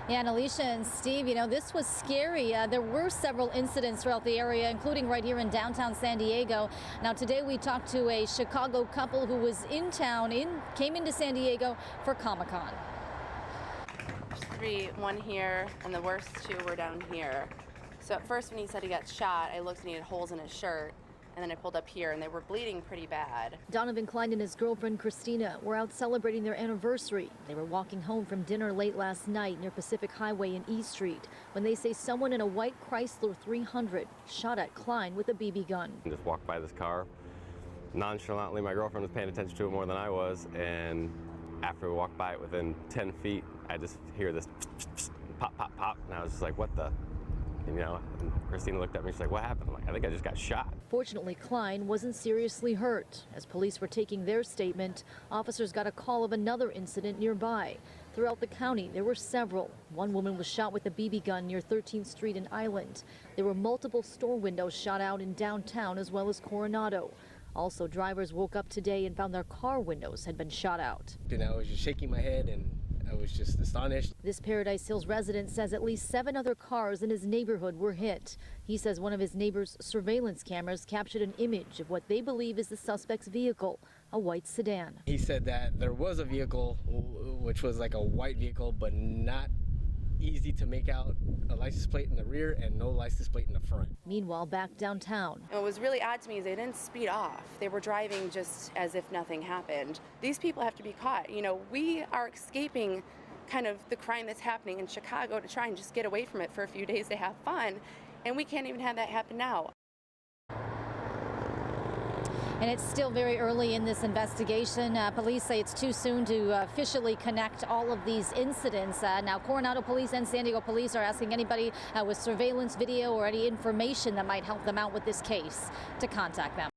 Yeah, and Alicia and Steve, this was scary. There were several incidents throughout the area, including right here in downtown San Diego. Now, today we talked to a Chicago couple who was in town, came into San Diego for Comic-Con. There's three, one here, and the worst two were down here. So at first when he said he got shot, I looked and he had holes in his shirt. And then I pulled up here and they were bleeding pretty bad. Donovan Klein and his girlfriend Christina were out celebrating their anniversary. They were walking home from dinner late last night near Pacific Highway and E Street when they say someone in a white Chrysler 300 shot at Klein with a BB gun. Just walked by this car nonchalantly. My girlfriend was paying attention to it more than I was, and after we walked by it within 10 feet, I just hear this pop, pop, pop, and I was just like, what the? And Christina looked at me, she's like, what happened? I'm like, I think I just got shot. Fortunately, Klein wasn't seriously hurt. As police were taking their statement, officers got a call of another incident nearby. Throughout the county, there were several. One woman was shot with a BB gun near 13th Street and Island. There were multiple store windows shot out in downtown as well as Coronado. Also, drivers woke up today and found their car windows had been shot out. And I was just shaking my head and I was just astonished. This Paradise Hills resident says at least 7 other cars in his neighborhood were hit. He says one of his neighbor's surveillance cameras captured an image of what they believe is the suspect's vehicle, a white sedan. He said that there was a vehicle, which was like a white vehicle, but not easy to make out a license plate in the rear and no license plate in the front. Meanwhile, back downtown. And what was really odd to me is they didn't speed off. They were driving just as if nothing happened. These people have to be caught. We are escaping kind of the crime that's happening in Chicago to try and just get away from it for a few days to have fun. And we can't even have that happen now. And it's still very early in this investigation. Police say it's too soon to officially connect all of these incidents. Now, Coronado Police and San Diego Police are asking anybody with surveillance video or any information that might help them out with this case to contact them.